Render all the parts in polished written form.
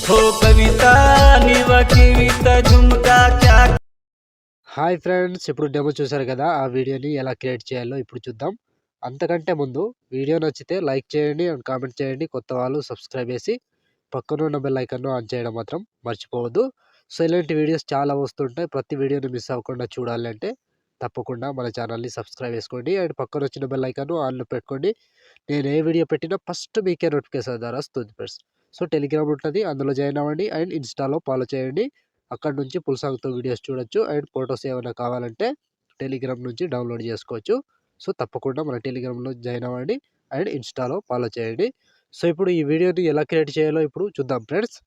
हो कविता निव कविता झुमका क्या। హాయ్ ఫ్రెండ్స్, ఇప్పుడు డెమో చూసారు కదా. ఆ వీడియోని ఎలా క్రియేట్ చేయాలో ఇప్పుడు చూద్దాం. అంతకంటే ముందు వీడియో నచ్చితే లైక్ చేయండి అండ్ కామెంట్ చేయండి. కొత్త వాళ్ళు సబ్స్క్రైబ్ చేసి పక్కన ఉన్న బెల్ ఐకాన్ను ఆన్ చేయడం మాత్రం మర్చిపోవద్దు. సో ఇలాంటి వీడియోస్ చాలా వస్తుంటాయి. ప్రతి వీడియోని మిస్ అవ్వకుండా చూడాలి అంటే తప్పకుండా మన ఛానల్ని సబ్స్క్రైబ్ చేసుకోండి అండ్ పక్కన వచ్చిన బెల్ ఐకాన్ను ఆన్లో పెట్టుకోండి. నేను ఏ వీడియో పెట్టినా ఫస్ట్ మీకే నోటిఫికేషన్ ద్వారా వస్తుంది ఫ్రెండ్స్. సో టెలిగ్రామ్ ఉంటుంది, అందులో జాయిన్ అవ్వండి అండ్ ఇన్స్టాలో ఫాలో చేయండి. అక్కడ నుంచి ఫుల్ సాంగ్తో వీడియోస్ చూడొచ్చు అండ్ ఫొటోస్ ఏమైనా కావాలంటే టెలిగ్రామ్ నుంచి డౌన్లోడ్ చేసుకోవచ్చు. సో తప్పకుండా మన టెలిగ్రామ్లో జాయిన్ అవ్వండి అండ్ ఇన్స్టాలో ఫాలో చేయండి. సో ఇప్పుడు ఈ వీడియోని ఎలా క్రియేట్ చేయాలో ఇప్పుడు చూద్దాం friends.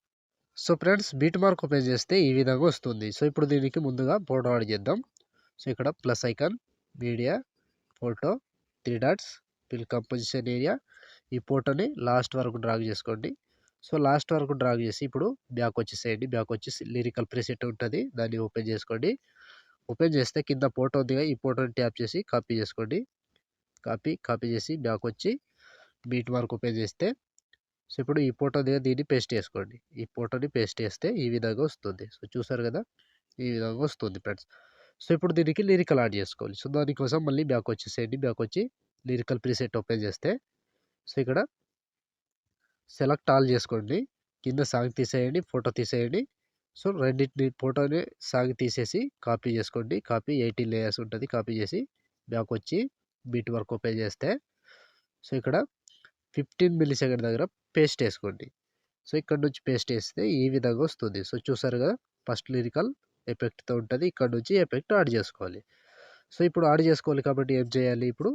So friends, beat mark open చేస్తే ఈ విధంగా వస్తుంది. సో ఇప్పుడు దీనికి ముందుగా ఫోటో యాడ్ చేద్దాం. సో ఇక్కడ plus icon, media, photo, 3 dots, fill composition area. ఈ ఫోటోని లాస్ట్ వరకు డ్రాగ్ చేసుకోండి. సో లాస్ట్ వరకు డ్రాగ్ చేసి ఇప్పుడు బ్యాక్ వచ్చేసేయండి. బ్యాక్ వచ్చేసి లిరికల్ ప్రీసెట్ ఉంటుంది, దాన్ని ఓపెన్ చేసుకోండి. ఓపెన్ చేస్తే కింద ఫోటో ఉందిగా, ఈ ఫోటోని ట్యాప్ చేసి కాపీ చేసుకోండి. కాపీ చేసి బ్యాక్ వచ్చి బీట్ మార్క్ ఓపెన్ చేస్తే సో ఇప్పుడు ఈ ఫోటో దగ్గర దీన్ని పేస్ట్ చేసుకోండి. ఈ ఫోటోని పేస్ట్ చేస్తే ఈ విధంగా వస్తుంది. సో చూసారు కదా, ఈ విధంగా వస్తుంది ఫ్రెండ్స్. సో ఇప్పుడు దీనికి లిరికల్ యాడ్ చేసుకోవాలి. సో దానికోసం మళ్ళీ బ్యాక్ వచ్చేసేయండి. బ్యాక్ వచ్చి లిరికల్ ప్రీసెట్ ఓపెన్ చేస్తే సో ఇక్కడ సెలెక్ట్ ఆల్ చేసుకోండి. కింద సాంగ్ తీసేయండి, ఫోటో తీసేయండి. సో రెండింటిని ఫోటోని సాంగ్ తీసేసి కాపీ చేసుకోండి. కాపీ 18 లేయర్స్ ఉంటుంది, కాపీ చేసి బ్యాక్ వచ్చి బీట్ వర్క్ ఓపెన్ చేస్తే సో ఇక్కడ 15 మిల్లీ సెకండ్ దగ్గర పేస్ట్ వేసుకోండి. సో ఇక్కడ నుంచి పేస్ట్ వేస్తే ఈ విధంగా వస్తుంది. సో చూసారు కదా, ఫస్ట్ లిరికల్ ఎఫెక్ట్తో ఉంటుంది. ఇక్కడ నుంచి ఎఫెక్ట్ యాడ్ చేసుకోవాలి. సో ఇప్పుడు యాడ్ చేసుకోవాలి కాబట్టి ఏం చేయాలి, ఇప్పుడు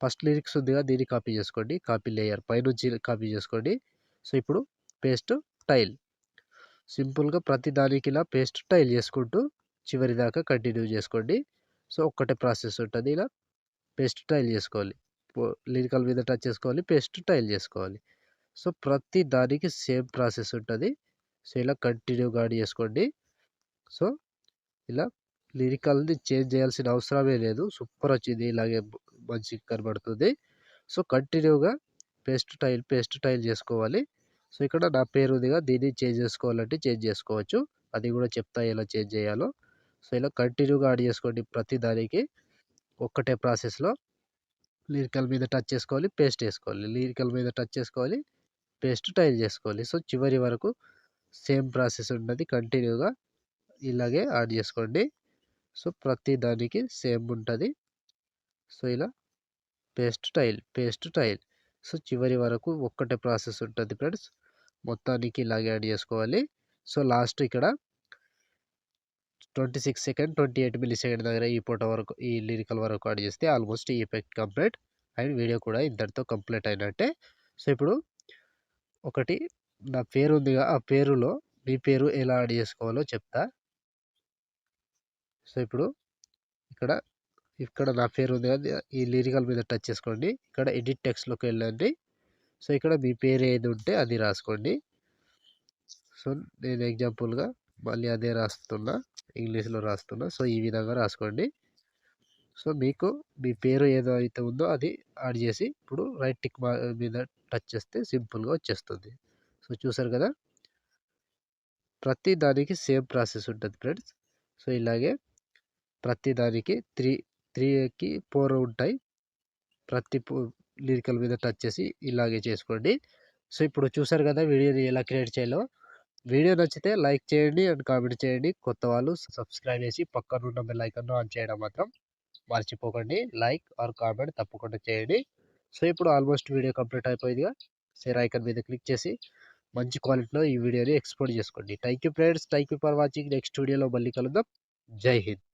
ఫస్ట్ లిరిక్స్ ఉందిగా, దీన్ని కాపీ చేసుకోండి. కాపీ లేయర్ పైనుంచి కాపీ చేసుకోండి. సో ఇప్పుడు పేస్ట్ టైల్, సింపుల్గా ప్రతి దానికి ఇలా పేస్ట్ టైల్ చేసుకుంటూ చివరి దాకా కంటిన్యూ చేసుకోండి. సో ఒక్కటే ప్రాసెస్ ఉంటుంది. ఇలా పేస్ట్ టైల్ చేసుకోవాలి, లిరికల్ మీద టచ్ చేసుకోవాలి, పేస్ట్ టైల్ చేసుకోవాలి. సో ప్రతి దానికి సేమ్ ప్రాసెస్ ఉంటుంది. సో ఇలా కంటిన్యూగా యాడ్ చేసుకోండి. సో ఇలా లిరికల్ని చేంజ్ చేయాల్సిన అవసరమే లేదు. సూపర్ వచ్చింది, ఇలాగే మంచిగా కనబడుతుంది. సో కంటిన్యూగా పేస్ట్ టైల్ చేసుకోవాలి. సో ఇక్కడ నా పేరు ఉందిగా, దీన్ని చేంజ్ చేసుకోవాలంటే చేంజ్ చేసుకోవచ్చు. అది కూడా చెప్తా ఎలా చేంజ్ చేయాలో. సో ఇలా కంటిన్యూగా యాడ్ చేసుకోండి. ప్రతి దానికి ఒక్కటే ప్రాసెస్లో లిరికల్ మీద టచ్ చేసుకోవాలి, పేస్ట్ వేసుకోవాలి, లిరికల్ మీద టచ్ చేసుకోవాలి, పేస్ట్ టైల్ చేసుకోవాలి. సో చివరి వరకు సేమ్ ప్రాసెస్ ఉన్నది. కంటిన్యూగా ఇలాగే యాడ్ చేసుకోండి. సో ప్రతి దానికి సేమ్ ఉంటుంది. సో ఇలా పేస్ట్ టైల్ సో చివరి వరకు ఒక్కటే ప్రాసెస్ ఉంటుంది ఫ్రెండ్స్. మొత్తానికి ఇలాగే యాడ్ చేసుకోవాలి. సో లాస్ట్ ఇక్కడ 26 సెకండ్ 28 మిల్లీ సెకండ్ దగ్గర ఈ ఫోటో వరకు, ఈ లిరికల్ వరకు యాడ్ చేస్తే ఆల్మోస్ట్ ఈ ఎఫెక్ట్ కంప్లీట్ అండ్ వీడియో కూడా ఇంతటితో కంప్లీట్ అయినట్టే. సో ఇప్పుడు ఒకటి నా పేరు ఉందిగా, ఆ పేరులో మీ పేరు ఎలా యాడ్ చేసుకోవాలో చెప్తా. సో ఇప్పుడు ఇక్కడ ఇక్కడ నా పేరు ఉంది కదా, ఈ లిరికల్ మీద టచ్ చేసుకోండి. ఇక్కడ ఎడిట్ టెక్స్ట్లోకి వెళ్ళండి. సో ఇక్కడ మీ పేరు ఏది ఉంటే అది రాసుకోండి. సో నేను ఎగ్జాంపుల్గా మళ్ళీ అదే రాస్తున్నా, ఇంగ్లీష్లో రాస్తున్నా. సో ఈ విధంగా రాసుకోండి. సో మీకు మీ పేరు ఏదో అయితే ఉందో అది యాడ్ చేసి ఇప్పుడు రైట్ టిక్ మీద టచ్ చేస్తే సింపుల్గా వచ్చేస్తుంది. సో చూసారు కదా, ప్రతి దానికి సేమ్ ప్రాసెస్ ఉంటుంది ఫ్రెండ్స్. సో ఇలాగే ప్రతి దానికి 3కి 4 ఉంటాయి. ప్రతి లిరికల్ మీద టచ్ చేసి ఇలాగే చేసుకోండి. సో ఇప్పుడు చూసారు కదా వీడియోని ఎలా క్రియేట్ చేయాలో. వీడియో నచ్చితే లైక్ చేయండి అండ్ కామెంట్ చేయండి. కొత్త వాళ్ళు సబ్స్క్రైబ్ చేసి పక్కన ఉన్న బెల్ ఐకాన్ ఆన్ చేయడం మాత్రం మర్చిపోకండి. లైక్ ఆర్ కామెంట్ తప్పకుండా చేయండి. సో ఇప్పుడు ఆల్మోస్ట్ వీడియో కంప్లీట్ అయిపోయిందిగా, షేర్ ఐకాన్ మీద క్లిక్ చేసి మంచి క్వాలిటీలో ఈ వీడియోని ఎక్స్పోర్ట్ చేసుకోండి. Thank you friends, thank you for watching. Next వీడియోలో మళ్ళీ కలుద్దాం. జై హింద్.